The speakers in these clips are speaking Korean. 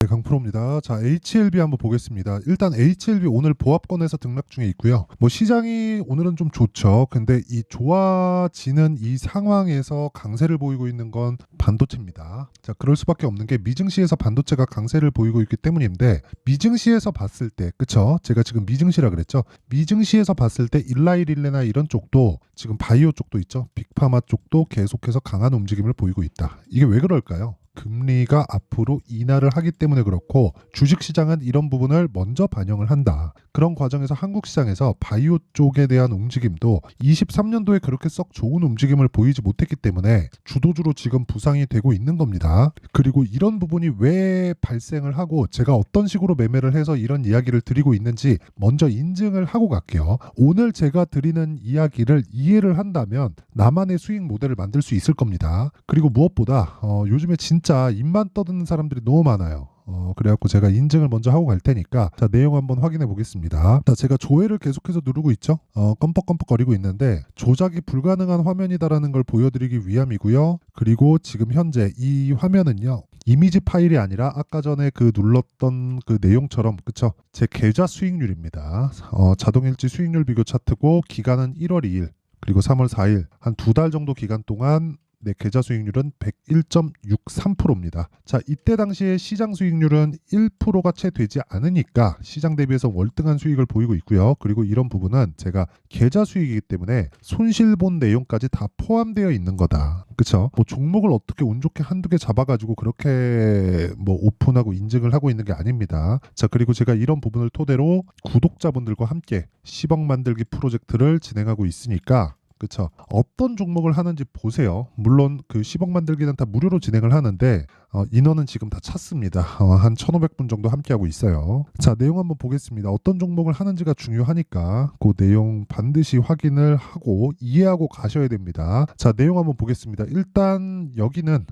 네, 강프로입니다. 자, HLB 한번 보겠습니다. 일단 HLB 오늘 보합권에서 등락 중에 있고요. 뭐 시장이 오늘은 좀 좋죠. 근데 이 좋아지는 이 상황에서 강세를 보이고 있는 건 반도체입니다. 자, 그럴 수밖에 없는 게 미증시에서 반도체가 강세를 보이고 있기 때문인데, 미증시에서 봤을 때, 그쵸? 제가 지금 미증시라 그랬죠? 미증시에서 봤을 때 일라이릴레나 이런 쪽도, 지금 바이오 쪽도 있죠? 빅파마 쪽도 계속해서 강한 움직임을 보이고 있다. 이게 왜 그럴까요? 금리가 앞으로 인하를 하기 때문에 그렇고, 주식시장은 이런 부분을 먼저 반영을 한다. 그런 과정에서 한국 시장에서 바이오 쪽에 대한 움직임도 23년도에 그렇게 썩 좋은 움직임을 보이지 못했기 때문에 주도주로 지금 부상이 되고 있는 겁니다. 그리고 이런 부분이 왜 발생을 하고 제가 어떤 식으로 매매를 해서 이런 이야기를 드리고 있는지 먼저 인증을 하고 갈게요. 오늘 제가 드리는 이야기를 이해를 한다면 나만의 수익 모델을 만들 수 있을 겁니다. 그리고 무엇보다 요즘에 진짜 입만 떠드는 사람들이 너무 많아요. 그래갖고 제가 인증을 먼저 하고 갈 테니까, 자, 내용 한번 확인해 보겠습니다. 자, 제가 조회를 계속해서 누르고 있죠. 껌뻑껌뻑거리고 있는데 조작이 불가능한 화면이다라는 걸 보여드리기 위함이고요. 그리고 지금 현재 이 화면은요, 이미지 파일이 아니라 아까 전에 그 눌렀던 그 내용처럼, 그쵸? 제 계좌 수익률입니다. 자동일지 수익률 비교 차트고, 기간은 1월 2일 그리고 3월 4일 한 두 달 정도 기간 동안 내 계좌 수익률은 101.63%입니다. 자, 이때 당시에 시장 수익률은 1%가 채 되지 않으니까 시장 대비해서 월등한 수익을 보이고 있고요. 그리고 이런 부분은 제가 계좌 수익이기 때문에 손실 본 내용까지 다 포함되어 있는 거다. 그쵸? 뭐 종목을 어떻게 운 좋게 한두 개 잡아가지고 그렇게 뭐 오픈하고 인증을 하고 있는 게 아닙니다. 자, 그리고 제가 이런 부분을 토대로 구독자분들과 함께 10억 만들기 프로젝트를 진행하고 있으니까, 그쵸? 어떤 종목을 하는지 보세요. 물론 그 10억 만들기는 다 무료로 진행을 하는데 인원은 지금 다 찼습니다. 한 1,500분 정도 함께하고 있어요. 자, 내용 한번 보겠습니다. 어떤 종목을 하는지가 중요하니까 그 내용 반드시 확인을 하고 이해하고 가셔야 됩니다. 자, 내용 한번 보겠습니다. 일단 여기는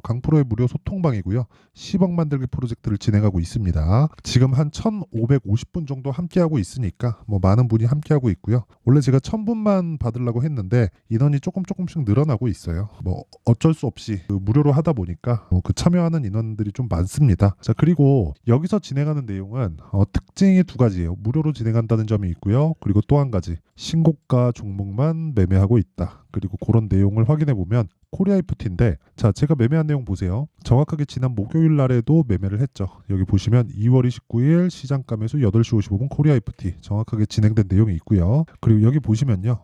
강프로의 무료 소통방이고요. 10억 만들기 프로젝트를 진행하고 있습니다. 지금 한 1,550분 정도 함께하고 있으니까 뭐 많은 분이 함께하고 있고요. 원래 제가 1,000분만 받으려고 했는데 인원이 조금씩 늘어나고 있어요. 뭐 어쩔 수 없이 그 무료로 하다 보니까 그 참여하는 인원들이 좀 많습니다. 자, 그리고 여기서 진행하는 내용은 특징이 두 가지예요. 무료로 진행한다는 점이 있고요. 그리고 또 한 가지, 신고가 종목만 매매하고 있다. 그리고 그런 내용을 확인해 보면 코리아이프티인데, 자, 제가 매매한 내용 보세요. 정확하게 지난 목요일 날에도 매매를 했죠. 여기 보시면 2월 29일 시장가 매수 8시 55분 코리아이프티 정확하게 진행된 내용이 있고요. 그리고 여기 보시면요,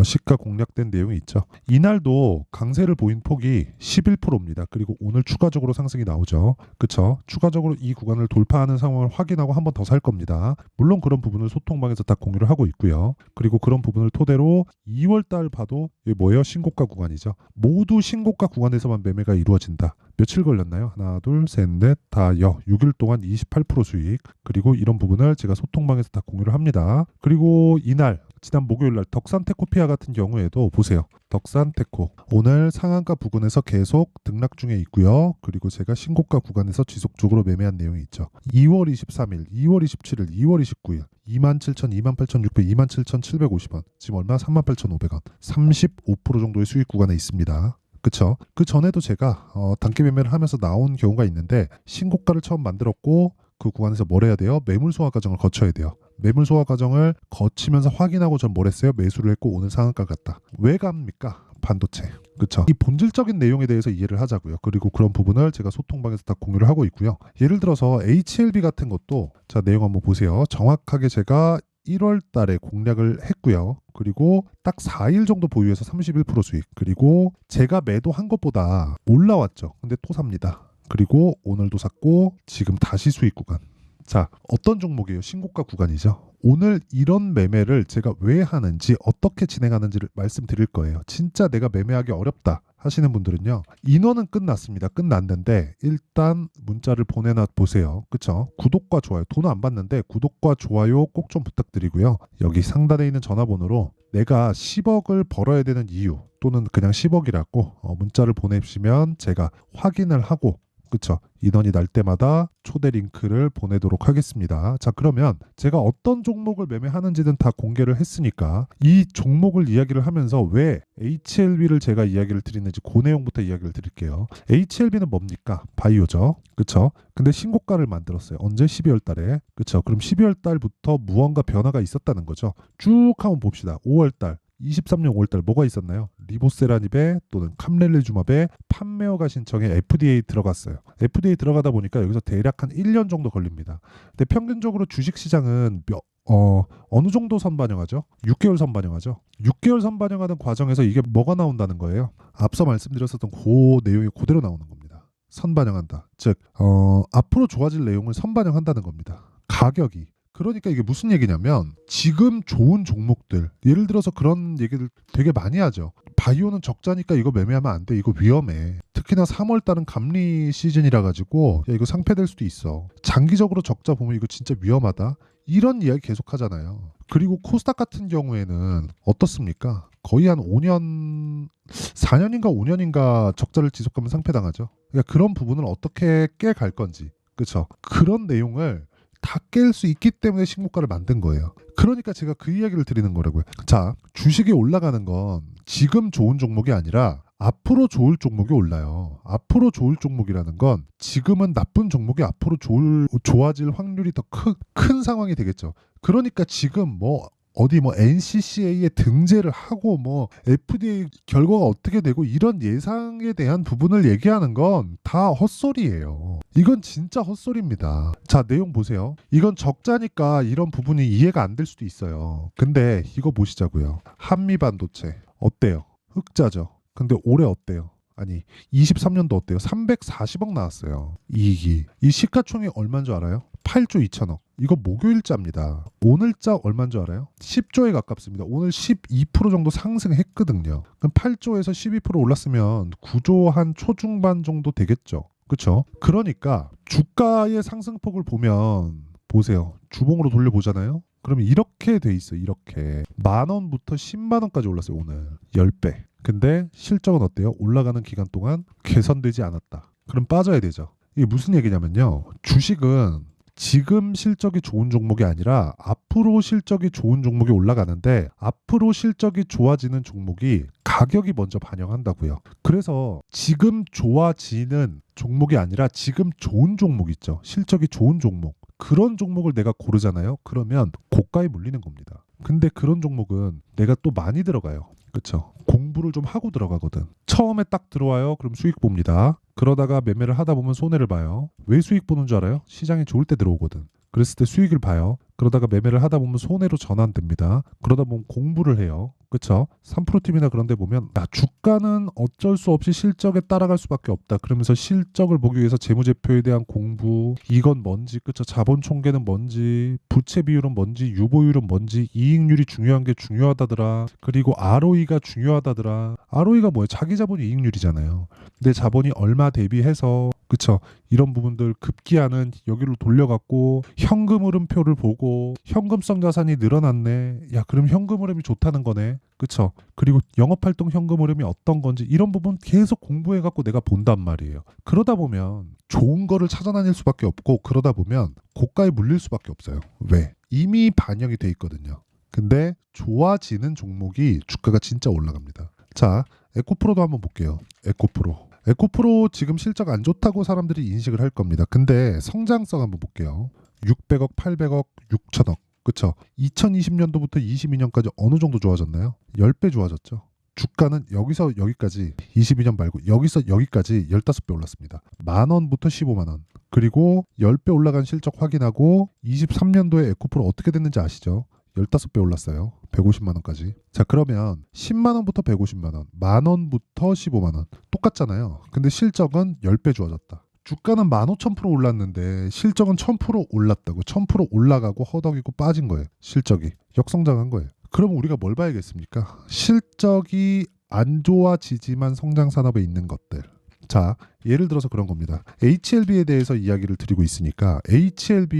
시가 공략된 내용이 있죠. 이날도 강세를 보인 폭이 11%입니다. 그리고 오늘 추가적으로 상승이 나오죠. 그쵸? 추가적으로 이 구간을 돌파하는 상황을 확인하고 한 번 더 살 겁니다. 물론 그런 부분을 소통방에서 다 공유를 하고 있고요. 그리고 그런 부분을 토대로 2월 달 봐도 이게 뭐예요? 신고가 구간이죠. 모두 신고가 구간에서만 매매가 이루어진다. 며칠 걸렸나요? 하나, 둘, 셋, 넷, 다 6일 동안 28% 수익. 그리고 이런 부분을 제가 소통방에서 다 공유를 합니다. 그리고 이날 지난 목요일날 덕산테코피아 같은 경우에도 보세요. 덕산테코 오늘 상한가 부근에서 계속 등락 중에 있고요. 그리고 제가 신고가 구간에서 지속적으로 매매한 내용이 있죠. 2월 23일, 2월 27일, 2월 29일 27,000, 28,600, 27,750원, 지금 얼마? 38,500원, 35% 정도의 수익 구간에 있습니다. 그쵸? 그 전에도 제가 단기 매매를 하면서 나온 경우가 있는데, 신고가를 처음 만들었고 그 구간에서 뭘 해야 돼요? 매물 소화 과정을 거쳐야 돼요. 매물 소화 과정을 거치면서 확인하고 전 뭘 했어요? 매수를 했고 오늘 상한가 갔다. 왜 갑니까? 반도체. 그쵸? 이 본질적인 내용에 대해서 이해를 하자고요. 그리고 그런 부분을 제가 소통방에서 다 공유를 하고 있고요. 예를 들어서 HLB 같은 것도, 자, 내용 한번 보세요. 정확하게 제가 1월 달에 공략을 했고요. 그리고 딱 4일 정도 보유해서 31% 수익. 그리고 제가 매도한 것보다 올라왔죠. 근데 또 삽니다. 그리고 오늘도 샀고 지금 다시 수익 구간. 자, 어떤 종목이에요? 신고가 구간이죠. 오늘 이런 매매를 제가 왜 하는지, 어떻게 진행하는지를 말씀드릴 거예요. 진짜 내가 매매하기 어렵다 하시는 분들은요, 인원은 끝났습니다. 끝났는데 일단 문자를 보내놔 보세요. 그쵸? 구독과 좋아요, 돈 안 받는데 구독과 좋아요 꼭 좀 부탁드리고요. 여기 상단에 있는 전화번호로 내가 10억을 벌어야 되는 이유, 또는 그냥 10억이라고 문자를 보내주시면 제가 확인을 하고 그쵸? 인원이 날 때마다 초대 링크를 보내도록 하겠습니다. 자, 그러면 제가 어떤 종목을 매매하는지는 다 공개를 했으니까 이 종목을 이야기를 하면서 왜 HLB를 제가 이야기를 드리는지 그 내용부터 이야기를 드릴게요. HLB는 뭡니까? 바이오죠. 그쵸? 근데 신고가를 만들었어요. 언제? 12월 달에. 그쵸? 그럼 12월 달부터 무언가 변화가 있었다는 거죠. 쭉 한번 봅시다. 5월 달. 23년 5월달 뭐가 있었나요? 리보세라닙에 또는 캄렐리주맙에 판매허가 신청에 FDA 들어갔어요. FDA 들어가다 보니까 여기서 대략 한 1년 정도 걸립니다. 근데 평균적으로 주식시장은 어느 정도 선반영하죠? 6개월 선반영하죠. 6개월 선반영하는 과정에서 이게 뭐가 나온다는 거예요? 앞서 말씀드렸었던 그 내용이 그대로 나오는 겁니다. 선반영한다. 즉 앞으로 좋아질 내용을 선반영한다는 겁니다. 가격이. 그러니까 이게 무슨 얘기냐면 지금 좋은 종목들 예를 들어서 그런 얘기를 되게 많이 하죠. 바이오는 적자니까 이거 매매하면 안 돼. 이거 위험해. 특히나 3월 달은 감리 시즌이라 가지고 야, 이거 상폐될 수도 있어. 장기적으로 적자 보면 이거 진짜 위험하다. 이런 이야기 계속 하잖아요. 그리고 코스닥 같은 경우에는 어떻습니까? 거의 한 5년 4년인가 5년인가 적자를 지속하면 상폐당하죠. 그러니까 그런 부분을 어떻게 깨갈 건지. 그렇죠? 그런 내용을 다 깰 수 있기 때문에 신고가를 만든 거예요. 그러니까 제가 그 이야기를 드리는 거라고요. 자, 주식이 올라가는 건 지금 좋은 종목이 아니라 앞으로 좋을 종목이 올라요. 앞으로 좋을 종목이라는 건 지금은 나쁜 종목이 앞으로 좋아질 확률이 더 큰 상황이 되겠죠. 그러니까 지금 뭐 어디 뭐 NCCA에 등재를 하고 뭐 FDA 결과가 어떻게 되고 이런 예상에 대한 부분을 얘기하는 건 다 헛소리예요. 이건 진짜 헛소리입니다. 자, 내용 보세요. 이건 적자니까 이런 부분이 이해가 안 될 수도 있어요. 근데 이거 보시자고요. 한미반도체 어때요? 흑자죠. 근데 올해 어때요? 아니 23년도 어때요? 340억 나왔어요. 이익이. 이 시가총액 얼마인 줄 알아요? 8조 2천억. 이거 목요일자입니다. 오늘자 얼마인 줄 알아요? 10조에 가깝습니다. 오늘 12% 정도 상승했거든요. 그럼 8조에서 12% 올랐으면 9조 한 초중반 정도 되겠죠. 그렇죠? 그러니까 주가의 상승폭을 보면 보세요. 주봉으로 돌려보잖아요. 그러면 이렇게 돼 있어요. 이렇게 10,000원부터 100,000원까지 올랐어요. 오늘 10배. 근데 실적은 어때요? 올라가는 기간 동안 개선되지 않았다. 그럼 빠져야 되죠. 이게 무슨 얘기냐면요. 주식은 지금 실적이 좋은 종목이 아니라 앞으로 실적이 좋은 종목이 올라가는데 앞으로 실적이 좋아지는 종목이 가격이 먼저 반영한다고요. 그래서 지금 좋아지는 종목이 아니라 지금 좋은 종목 있죠. 실적이 좋은 종목. 그런 종목을 내가 고르잖아요. 그러면 고가에 물리는 겁니다. 근데 그런 종목은 내가 또 많이 들어가요. 그렇죠. 공부를 좀 하고 들어가거든. 처음에 딱 들어와요. 그럼 수익 봅니다. 그러다가 매매를 하다 보면 손해를 봐요. 왜 수익 보는 줄 알아요? 시장이 좋을 때 들어오거든. 그랬을 때 수익을 봐요. 그러다가 매매를 하다 보면 손해로 전환됩니다. 그러다 보면 공부를 해요. 그쵸? 3프로팀이나 그런 데 보면 야, 주가는 어쩔 수 없이 실적에 따라갈 수밖에 없다. 그러면서 실적을 보기 위해서 재무제표에 대한 공부, 이건 뭔지, 그쵸? 자본 총계는 뭔지, 부채 비율은 뭔지, 유보율은 뭔지, 이익률이 중요한 게 중요하다더라. 그리고 ROE가 중요하다더라. ROE가 뭐예요? 자기 자본이 이익률이잖아요. 내 자본이 얼마 대비해서 그쵸? 이런 부분들 급기야는 여기로 돌려갖고 현금 흐름표를 보고 현금성 자산이 늘어났네. 야, 그럼 현금 흐름이 좋다는 거네. 그쵸? 그리고 영업활동 현금 흐름이 어떤 건지 이런 부분 계속 공부해갖고 내가 본단 말이에요. 그러다 보면 좋은 거를 찾아다닐 수밖에 없고 그러다 보면 고가에 물릴 수밖에 없어요. 왜? 이미 반영이 돼 있거든요. 근데 좋아지는 종목이 주가가 진짜 올라갑니다. 자, 에코프로도 한번 볼게요. 에코프로 지금 실적 안 좋다고 사람들이 인식을 할 겁니다. 근데 성장성 한번 볼게요. 600억, 800억, 6천억. 그쵸? 2020년도부터 22년까지 어느 정도 좋아졌나요? 10배 좋아졌죠. 주가는 여기서 여기까지 22년 말고 여기서 여기까지 15배 올랐습니다. 10,000원부터 15만원. 그리고 10배 올라간 실적 확인하고 23년도에 에코프로 어떻게 됐는지 아시죠? 15배 올랐어요. 150만 원까지. 자, 그러면 10만 원부터 150만 원, 만 원부터 15만 원. 똑같잖아요. 근데 실적은 10배 좋아졌다. 주가는 15,000% 올랐는데 실적은 1000% 올랐다고. 1000% 올라가고 허덕이고 빠진 거예요. 실적이. 역성장한 거예요. 그럼 우리가 뭘 봐야겠습니까? 실적이 안 좋아지지만 성장 산업에 있는 것들. 자, 예를 들어서 그런 겁니다. HLB에 대해서 이야기를 드리고 있으니까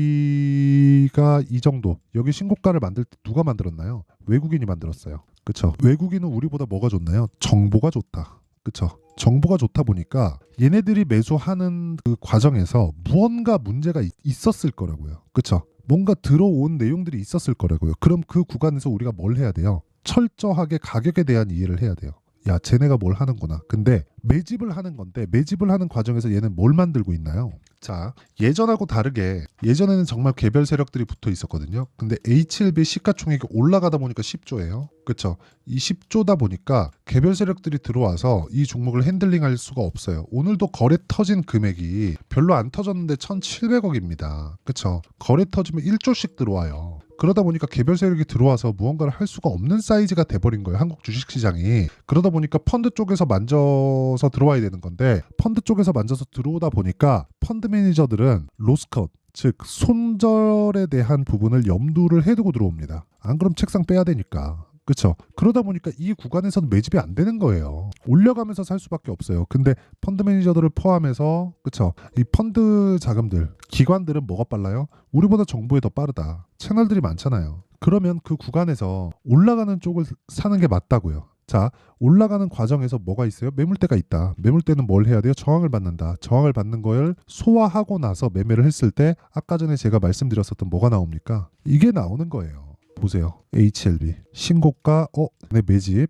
HLB가 이 정도 여기 신고가를 만들 때 누가 만들었나요? 외국인이 만들었어요. 그렇죠? 외국인은 우리보다 뭐가 좋나요? 정보가 좋다. 그쵸? 정보가 좋다 보니까 얘네들이 매수하는 그 과정에서 무언가 문제가 있었을 거라고요. 그쵸? 뭔가 들어온 내용들이 있었을 거라고요. 그럼 그 구간에서 우리가 뭘 해야 돼요? 철저하게 가격에 대한 이해를 해야 돼요. 야, 쟤네가 뭘 하는구나. 근데 매집을 하는 건데 매집을 하는 과정에서 얘는 뭘 만들고 있나요? 자, 예전하고 다르게 예전에는 정말 개별 세력들이 붙어 있었거든요. 근데 HLB 시가총액이 올라가다 보니까 10조예요. 그쵸? 이 10조다 보니까 개별 세력들이 들어와서 이 종목을 핸들링할 수가 없어요. 오늘도 거래 터진 금액이 별로 안 터졌는데 1,700억입니다. 그쵸? 거래 터지면 1조씩 들어와요. 그러다 보니까 개별 세력이 들어와서 무언가를 할 수가 없는 사이즈가 돼버린 거예요. 한국 주식시장이. 그러다 보니까 펀드 쪽에서 만져서 들어와야 되는 건데 펀드 쪽에서 만져서 들어오다 보니까 펀드 매니저들은 로스컷, 즉 손절에 대한 부분을 염두를 해두고 들어옵니다. 안 그럼 책상 빼야 되니까. 그렇죠. 그러다 보니까 이 구간에서는 매집이 안 되는 거예요. 올려가면서 살 수밖에 없어요. 근데 펀드 매니저들을 포함해서 그렇죠. 이 펀드 자금들, 기관들은 뭐가 빨라요? 우리보다 정보에 더 빠르다. 채널들이 많잖아요. 그러면 그 구간에서 올라가는 쪽을 사는 게 맞다고요. 자, 올라가는 과정에서 뭐가 있어요? 매물대가 있다. 매물대는 뭘 해야 돼요? 저항을 받는다. 저항을 받는 걸 소화하고 나서 매매를 했을 때 아까 전에 제가 말씀드렸었던 뭐가 나옵니까? 이게 나오는 거예요. 보세요. HLB 신고가 네, 매집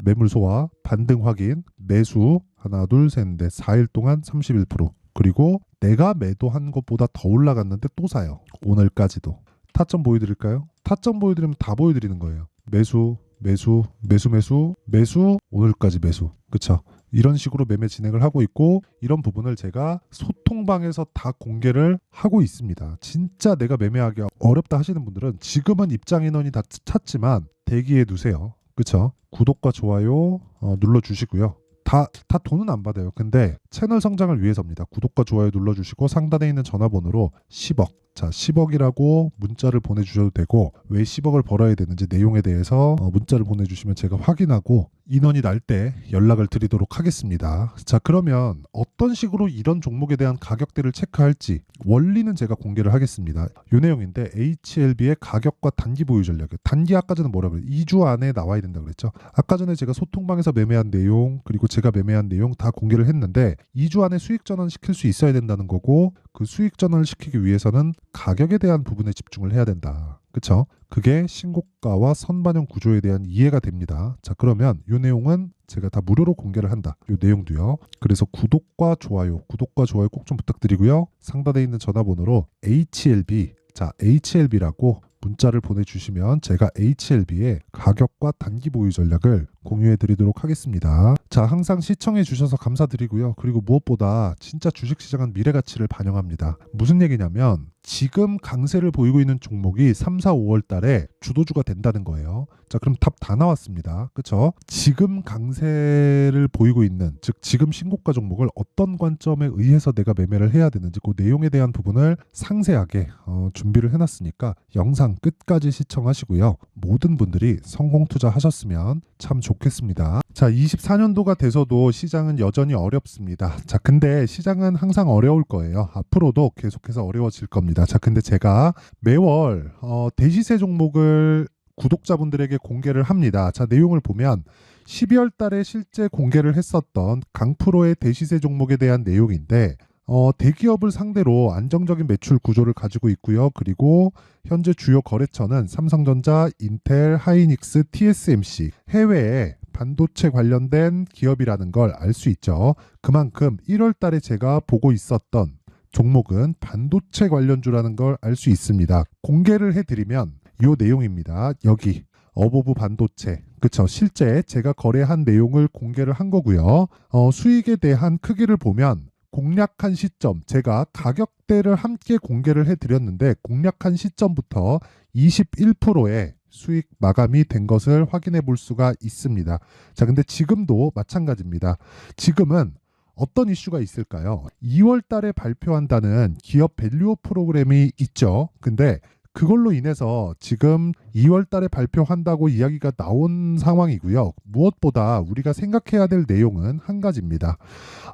매물 소화 반등 확인 매수 하나 둘 셋 넷 4일 동안 31% 그리고 내가 매도한 것보다 더 올라갔는데 또 사요. 오늘까지도. 타점 보여드릴까요? 타점 보여드리면 다 보여드리는 거예요. 매수 매수 매수 매수 매수 오늘까지 매수. 그쵸? 이런 식으로 매매 진행을 하고 있고 이런 부분을 제가 소통방에서 다 공개를 하고 있습니다. 진짜 내가 매매하기 어렵다 하시는 분들은 지금은 입장 인원이 다 찼지만 대기해 두세요. 그쵸? 구독과 좋아요 눌러주시고요. 다 돈은 안 받아요. 근데 채널 성장을 위해서입니다. 구독과 좋아요 눌러주시고 상단에 있는 전화번호로 10억 자 10억이라고 문자를 보내주셔도 되고 왜 10억을 벌어야 되는지 내용에 대해서 문자를 보내주시면 제가 확인하고 인원이 날 때 연락을 드리도록 하겠습니다. 자, 그러면 어떤 식으로 이런 종목에 대한 가격대를 체크할지 원리는 제가 공개를 하겠습니다. 이 내용인데 HLB의 가격과 단기 보유 전략. 단기 아까 전에 뭐라 그랬죠? 2주 안에 나와야 된다 그랬죠. 아까 전에 제가 소통방에서 매매한 내용 그리고 제가 매매한 내용 다 공개를 했는데 2주 안에 수익 전환 시킬 수 있어야 된다는 거고 그 수익 전환을 시키기 위해서는 가격에 대한 부분에 집중을 해야 된다. 그쵸? 그게 신고가와 선반영 구조에 대한 이해가 됩니다. 자, 그러면 이 내용은 제가 다 무료로 공개를 한다. 이 내용도요. 그래서 구독과 좋아요 꼭 좀 부탁드리고요. 상단에 있는 전화번호로 HLB 자, HLB라고 문자를 보내주시면 제가 HLB의 가격과 단기 보유 전략을 공유해 드리도록 하겠습니다. 자, 항상 시청해 주셔서 감사드리고요. 그리고 무엇보다 진짜 주식시장은 미래 가치를 반영합니다. 무슨 얘기냐면 지금 강세를 보이고 있는 종목이 3, 4, 5월 달에 주도주가 된다는 거예요. 자, 그럼 답 다 나왔습니다. 그쵸? 지금 강세를 보이고 있는 즉 지금 신고가 종목을 어떤 관점에 의해서 내가 매매를 해야 되는지 그 내용에 대한 부분을 상세하게 준비를 해놨으니까 영상 끝까지 시청하시고요. 모든 분들이 성공 투자하셨으면 참 좋겠습니다. 자, 24년도가 돼서도 시장은 여전히 어렵습니다. 자, 근데 시장은 항상 어려울 거예요. 앞으로도 계속해서 어려워질 겁니다. 자, 근데 제가 매월 대시세 종목을 구독자분들에게 공개를 합니다. 자, 내용을 보면 12월 달에 실제 공개를 했었던 강프로의 대시세 종목에 대한 내용인데 대기업을 상대로 안정적인 매출 구조를 가지고 있고요. 그리고 현재 주요 거래처는 삼성전자, 인텔, 하이닉스, TSMC 해외에 반도체 관련된 기업이라는 걸 알 수 있죠. 그만큼 1월 달에 제가 보고 있었던 종목은 반도체 관련주라는 걸 알 수 있습니다. 공개를 해드리면 이 내용입니다. 여기 어보브 반도체 그쵸? 실제 제가 거래한 내용을 공개를 한 거고요. 수익에 대한 크기를 보면 공략한 시점 제가 가격대를 함께 공개를 해드렸는데 공략한 시점부터 21%의 수익 마감이 된 것을 확인해 볼 수가 있습니다. 자, 근데 지금도 마찬가지입니다. 지금은 어떤 이슈가 있을까요? 2월 달에 발표한다는 기업 밸류업 프로그램이 있죠. 근데 그걸로 인해서 지금 2월 달에 발표한다고 이야기가 나온 상황이고요. 무엇보다 우리가 생각해야 될 내용은 한 가지입니다.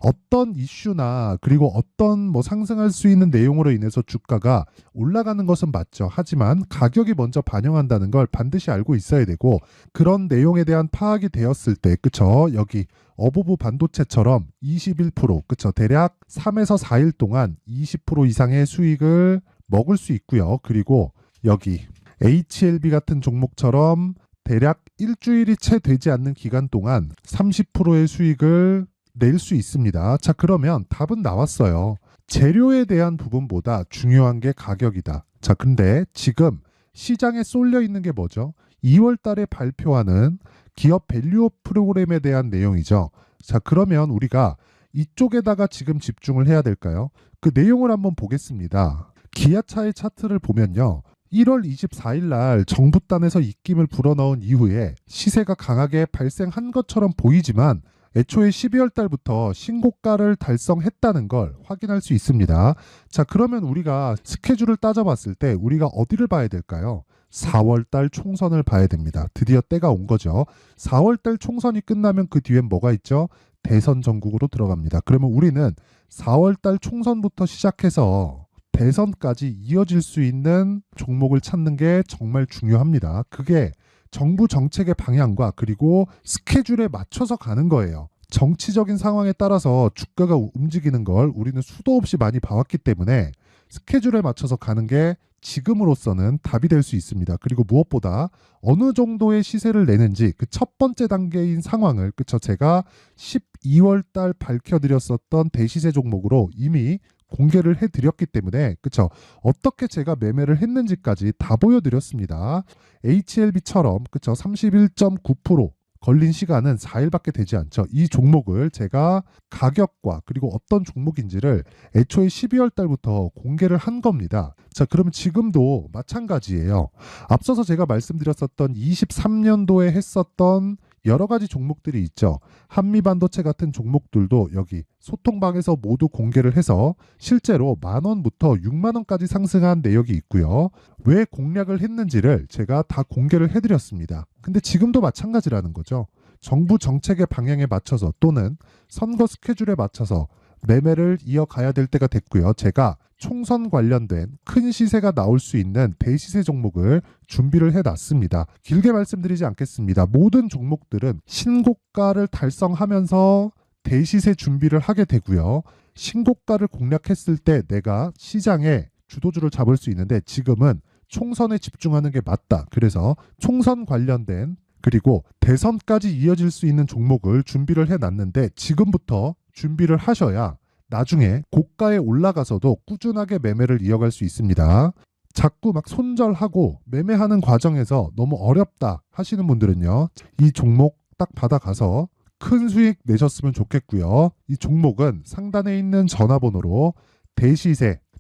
어떤 이슈나 그리고 어떤 뭐 상승할 수 있는 내용으로 인해서 주가가 올라가는 것은 맞죠. 하지만 가격이 먼저 반영한다는 걸 반드시 알고 있어야 되고, 그런 내용에 대한 파악이 되었을 때, 그쵸? 여기 어부부 반도체처럼 21%, 그쵸? 대략 3에서 4일 동안 20% 이상의 수익을 먹을 수 있고요. 그리고 여기 HLB 같은 종목처럼 대략 일주일이 채 되지 않는 기간 동안 30%의 수익을 낼 수 있습니다. 자, 그러면 답은 나왔어요. 재료에 대한 부분보다 중요한 게 가격이다. 자, 근데 지금 시장에 쏠려 있는 게 뭐죠? 2월 달에 발표하는 기업 밸류업 프로그램에 대한 내용이죠. 자, 그러면 우리가 이쪽에다가 지금 집중을 해야 될까요? 그 내용을 한번 보겠습니다. 기아차의 차트를 보면요. 1월 24일 날 정부단에서 입김을 불어넣은 이후에 시세가 강하게 발생한 것처럼 보이지만 애초에 12월 달부터 신고가를 달성했다는 걸 확인할 수 있습니다. 자, 그러면 우리가 스케줄을 따져봤을 때 우리가 어디를 봐야 될까요? 4월 달 총선을 봐야 됩니다. 드디어 때가 온 거죠. 4월 달 총선이 끝나면 그 뒤엔 뭐가 있죠? 대선 전국으로 들어갑니다. 그러면 우리는 4월 달 총선부터 시작해서 대선까지 이어질 수 있는 종목을 찾는 게 정말 중요합니다. 그게 정부 정책의 방향과 그리고 스케줄에 맞춰서 가는 거예요. 정치적인 상황에 따라서 주가가 움직이는 걸 우리는 수도 없이 많이 봐왔기 때문에 스케줄에 맞춰서 가는 게 지금으로서는 답이 될 수 있습니다. 그리고 무엇보다 어느 정도의 시세를 내는지 그 첫 번째 단계인 상황을, 그쵸, 제가 12월 달 밝혀드렸었던 대시세 종목으로 이미 공개를 해드렸기 때문에, 그쵸, 어떻게 제가 매매를 했는지까지 다 보여드렸습니다. HLB처럼, 그쵸, 31.9% 걸린 시간은 4일밖에 되지 않죠. 이 종목을 제가 가격과 그리고 어떤 종목인지를 애초에 12월 달부터 공개를 한 겁니다. 자, 그러면 지금도 마찬가지예요. 앞서서 제가 말씀드렸었던 23년도에 했었던 여러 가지 종목들이 있죠. 한미반도체 같은 종목들도 여기 소통방에서 모두 공개를 해서 실제로 10,000원부터 60,000원까지 상승한 내역이 있고요. 왜 공략을 했는지를 제가 다 공개를 해드렸습니다. 근데 지금도 마찬가지라는 거죠. 정부 정책의 방향에 맞춰서 또는 선거 스케줄에 맞춰서 매매를 이어가야 될 때가 됐고요. 제가 총선 관련된 큰 시세가 나올 수 있는 대시세 종목을 준비를 해놨습니다. 길게 말씀드리지 않겠습니다. 모든 종목들은 신고가를 달성하면서 대시세 준비를 하게 되고요. 신고가를 공략했을 때 내가 시장에 주도주를 잡을 수 있는데 지금은 총선에 집중하는 게 맞다. 그래서 총선 관련된 그리고 대선까지 이어질 수 있는 종목을 준비를 해놨는데 지금부터 준비를 하셔야 나중에 고가에 올라가서도 꾸준하게 매매를 이어갈 수 있습니다. 자꾸 막 손절하고 매매하는 과정에서 너무 어렵다 하시는 분들은요. 이 종목 딱 받아가서 큰 수익 내셨으면 좋겠고요. 이 종목은 상단에 있는 전화번호로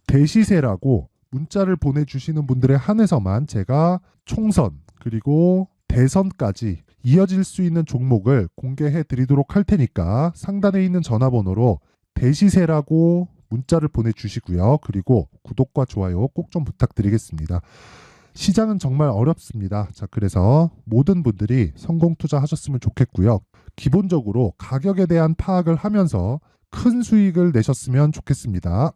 대시세라고 문자를 보내주시는 분들에 한해서만 제가 총선 그리고 대선까지 이어질 수 있는 종목을 공개해 드리도록 할 테니까 상단에 있는 전화번호로 대시세라고 문자를 보내주시고요. 그리고 구독과 좋아요 꼭 좀 부탁드리겠습니다. 시장은 정말 어렵습니다. 자, 그래서 모든 분들이 성공 투자하셨으면 좋겠고요. 기본적으로 가격에 대한 파악을 하면서 큰 수익을 내셨으면 좋겠습니다.